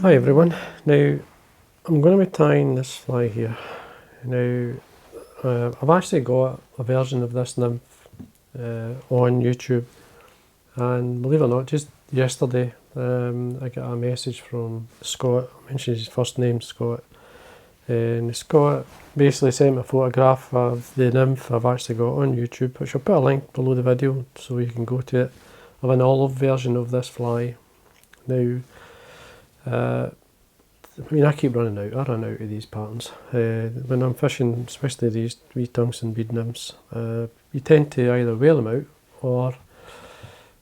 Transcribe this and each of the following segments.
Hi everyone. Now I'm going to be tying this fly here. Now I've actually got a version of this nymph on YouTube, and believe it or not, just yesterday I got a message from Scott. I mentioned his first name, Scott, and Scott basically sent me a photograph of the nymph I've actually got on YouTube, which I'll put a link below the video so you can go to it, of an olive version of this fly. Now I mean, I keep running out. I run out of these patterns. When I'm fishing, especially these wee tungsten bead nymphs, you tend to either wear them out or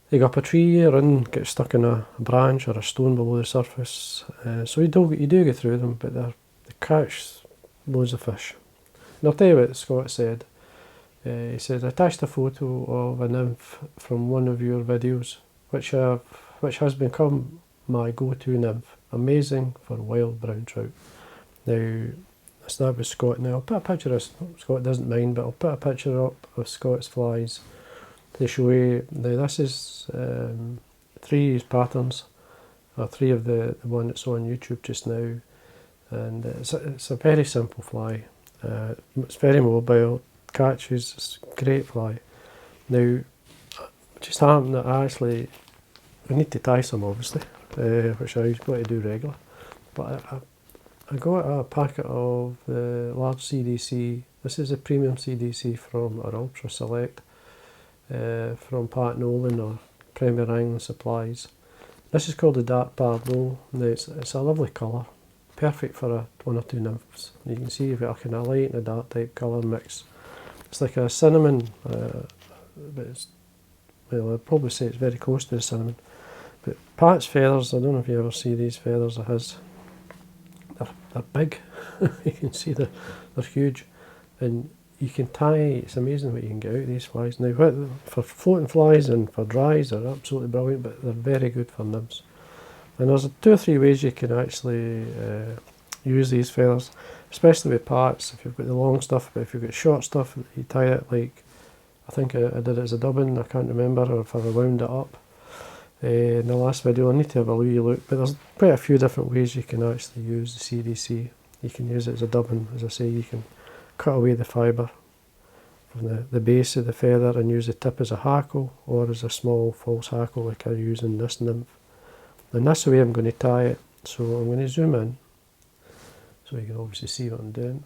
they go up a tree or get stuck in a branch or a stone below the surface. So you do get through them, but they catch loads of fish. And I'll tell you what Scott said. He said, I attached a photo of a nymph from one of your videos, which has become my go-to nymph. Amazing for wild brown trout. Now, that was Scott. Now, I'll put a picture of Scott, doesn't mind, but I'll put a picture up of Scott's flies to show you. Now, this is three patterns, or three of the one that's on YouTube just now. And it's a very simple fly. It's very mobile, catches, it's a great fly. Now, it just happened that I need to tie some, obviously. Which I got to do regular, but I got a packet of the large CDC. This is a premium CDC from our Ultra Select from Pardo or Premier Angling Supplies. This is called the Dark Pardo. Now it's a lovely colour, perfect for one or two nymphs. You can see you've got a kind of light and a dark type colour mix. It's like a cinnamon, but I'd probably say it's very close to the cinnamon. But Pat's feathers, I don't know if you ever see these feathers of his, they're big. You can see they're huge, and you can tie, it's amazing what you can get out of these flies. Now for floating flies and for dries they're absolutely brilliant, but they're very good for nymphs. And there's 2 or 3 ways you can actually use these feathers, especially with Pats. If you've got the long stuff, but if you've got short stuff, you tie it like, I think I did it as a dubbin, I can't remember, or if I wound it up. In the last video, I need to have a wee look, but there's quite a few different ways you can actually use the CDC. You can use it as a dubbin, as I say. You can cut away the fibre from the base of the feather and use the tip as a hackle or as a small false hackle like I use in this nymph. And that's the way I'm going to tie it. So I'm going to zoom in so you can obviously see what I'm doing.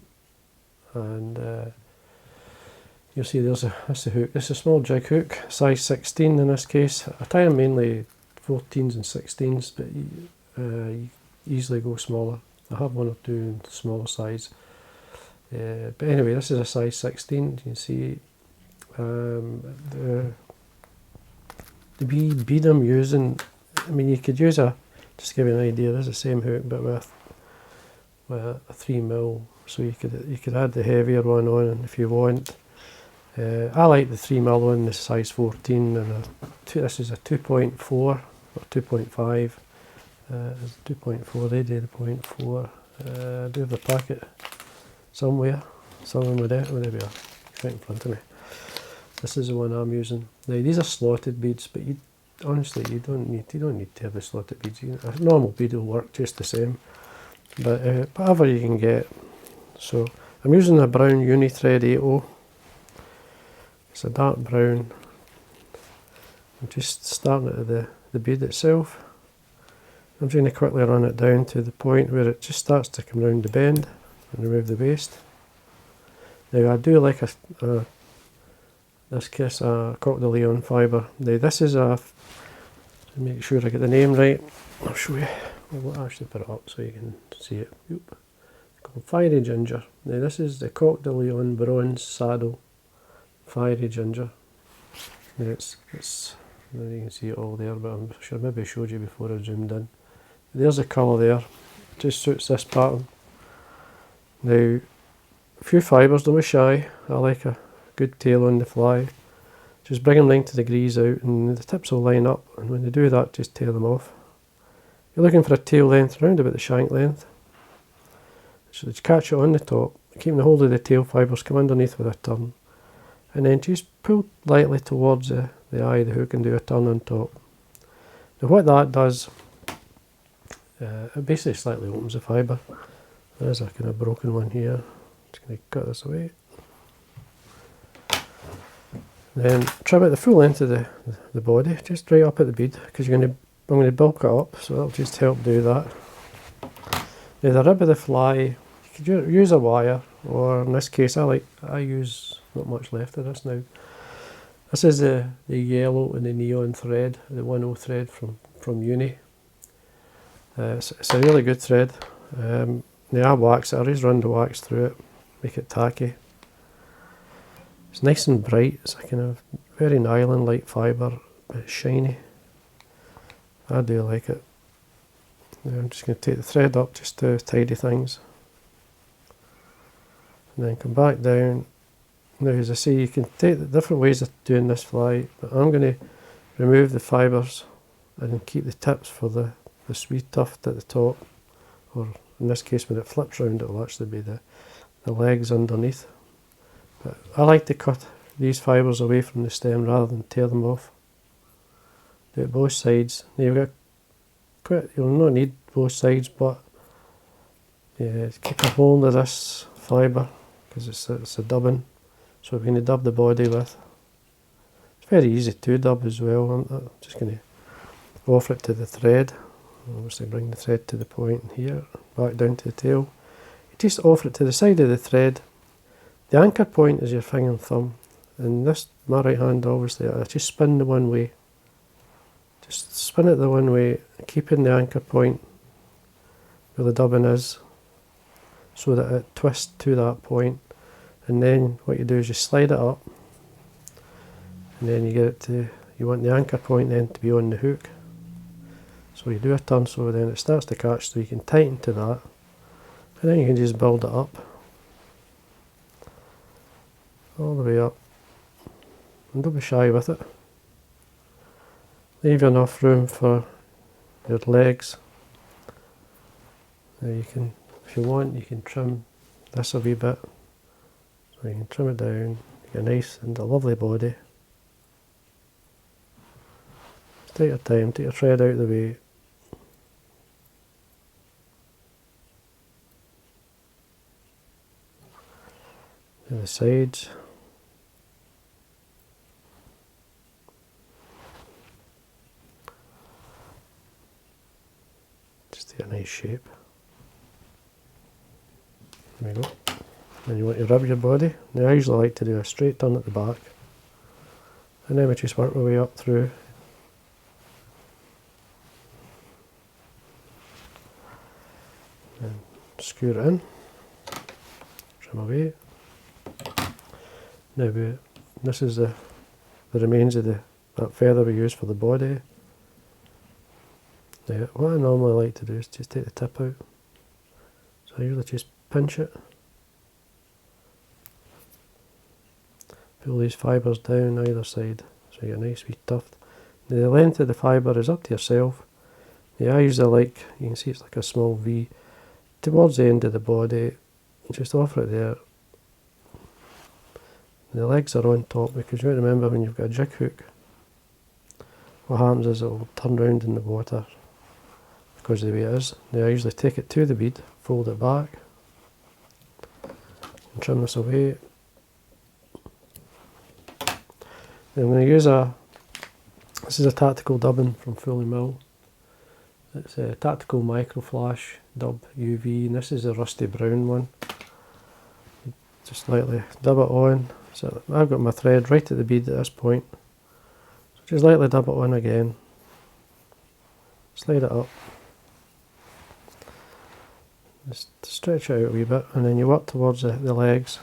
And you'll see that's the hook. This is a small jig hook, size 16 in this case. I tie them mainly 14s and 16s, but you easily go smaller. I have one or two in smaller size. But anyway, this is a size 16. You can see the wee bead I'm using. I mean, you could use just to give you an idea, this is the same hook, but with a 3mm. So you could add the heavier one on if you want. I like the 3mm one, the size 14, and this is a 2.4 or 2.5. 2.4, they did the 0.4. I do have the packet somewhere with it. Oh, there we are, right in front of me. This is the one I'm using. Now these are slotted beads, but honestly you don't need to have the slotted beads. A normal bead will work just the same, but whatever you can get. So I'm using a brown Uni-Thread 80. It's a dark brown. I'm just starting at the bead itself. I'm going to quickly run it down to the point where it just starts to come round the bend and remove the waste. Now I do like this case a Coq-de-Leon fibre. Now this is make sure I get the name right. I'll show you. I'll actually put it up so you can see it. It's called Fiery Ginger. Now this is the Coq-de-Leon Bronze Saddle Fiery Ginger. Now you can see it all there, but I'm sure maybe I showed you before I zoomed in. There's a colour there, just suits this pattern. Now, a few fibres, don't be shy. I like a good tail on the fly. Just bring them 90 degrees out and the tips will line up, and when they do that, just tail them off. You're looking for a tail length around about the shank length. So just catch it on the top, keeping the hold of the tail fibres, come underneath with a turn. And then just pull lightly towards the eye of the hook and do a turn on top. Now what that does It basically slightly opens the fibre. There's a kind of broken one here. Just going to cut this away. Then trim it the full length of the body, just right up at the bead, because I'm going to bulk it up, so that'll just help do that. Now the rib of the fly, you could use a wire, or in this case I use not much left of this now. This is the yellow and the neon thread, the 10 thread from Uni. It's a really good thread. I wax it, I always run the wax through it, make it tacky. It's nice and bright, it's a kind of very nylon-like fibre, but it's shiny. I do like it. Now I'm just going to take the thread up just to tidy things. And then come back down. Now as I say, you can take the different ways of doing this fly, but I'm going to remove the fibres and then keep the tips for the sweet tuft at the top, or in this case when it flips round it will actually be the legs underneath. But I like to cut these fibres away from the stem rather than tear them off. Do it both sides. Now you'll not need both sides, but yeah, keep a hold of this fibre because it's a dubbing. So we're going to dub the body with. It's very easy to dub as well. I'm just going to offer it to the thread. Obviously bring the thread to the point here, back down to the tail. You just offer it to the side of the thread. The anchor point is your finger and thumb, and my right hand obviously, I just spin the one way. Just spin it the one way, keeping the anchor point where the dubbing is, so that it twists to that point. And then what you do is you slide it up, and then you get it to, you want the anchor point then to be on the hook. So you do a turn so then it starts to catch, so you can tighten to that, and then you can just build it up, all the way up, and don't be shy with it. Leave enough room for your legs. Now you can, if you want, you can trim this a wee bit. So you can trim it down, you get a nice and a lovely body. Just take your time, take your thread out of the way. To the sides. Just get a nice shape. There we go. Then you want to rub your body. Now I usually like to do a straight turn at the back, and then we just work our way up through. And skewer it in, trim away. Now this is the remains of that feather we use for the body. Now what I normally like to do is just take the tip out. So I usually just pinch it. Pull these fibres down either side so you get a nice wee tuft. Now the length of the fibre is up to yourself. Now I usually like, you can see it's like a small V towards the end of the body. Just offer it there. The legs are on top because you want to remember when you've got a jig hook, what happens is it will turn round in the water because of the way it is. Now I usually take it to the bead, fold it back, and trim this away. Then I'm going to use this is a tactical dubbing from F.Mill. It's a tactical micro flash dub UV, and this is a rusty brown one. Just lightly dub it on. So I've got my thread right at the bead at this point. So just lightly dub it on again. Slide it up. Just stretch it out a wee bit, and then you work towards the legs.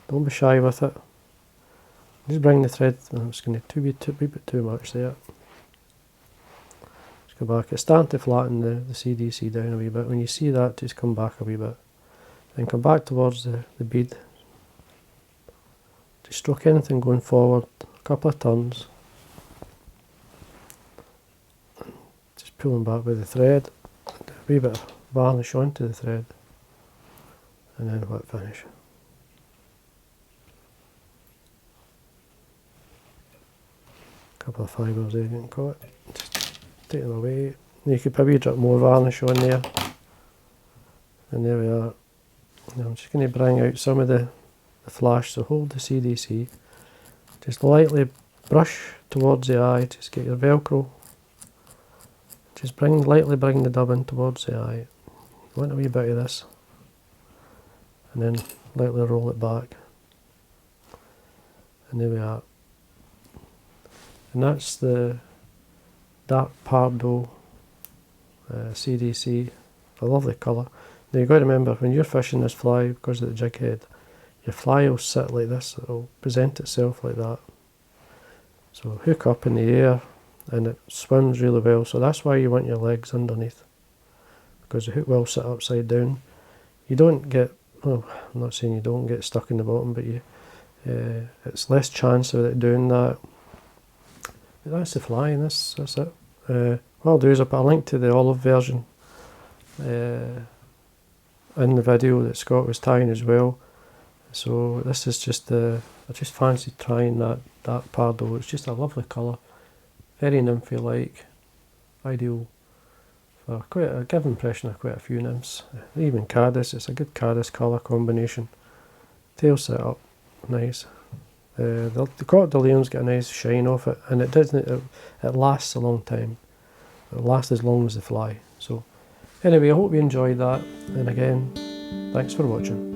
Don't be shy with it. Just bring the thread. I'm just going to be a bit too much there. Just go back. It's starting to flatten the CDC down a wee bit. When you see that, just come back a wee bit. Then come back towards the bead. Just stroke anything going forward, a couple of turns. Just pulling back with the thread, a wee bit of varnish onto the thread, and then wet finish. A couple of fibres there getting caught. Just take them away. You could probably drop more varnish on there. And there we are. Now I'm just going to bring out some of the flash, so hold the CDC. Just lightly brush towards the eye, just get your Velcro. Just lightly bring the dub in towards the eye. You want a wee bit of this. And then lightly roll it back. And there we are. And that's the dark Pardo CDC, a lovely colour. Now you've got to remember, when you're fishing this fly, because of the jig head, your fly will sit like this, it will present itself like that. So hook up in the air and it swims really well, so that's why you want your legs underneath, because the hook will sit upside down. You don't get, well, I'm not saying you don't get stuck in the bottom, but it's less chance of it doing that. But that's the fly, and that's it. What I'll do is I'll put a link to the olive version in the video that Scott was tying as well. So this is just I just fancied trying that dark Pardo. It's just a lovely colour, very nymphy like, ideal for quite a give impression of quite a few nymphs. Even caddis, it's a good caddis colour combination. Tail set up, nice. The Coq de Leon's got a nice shine off it, and it lasts a long time. It'll last as long as the fly. So anyway, I hope you enjoyed that, and again, thanks for watching.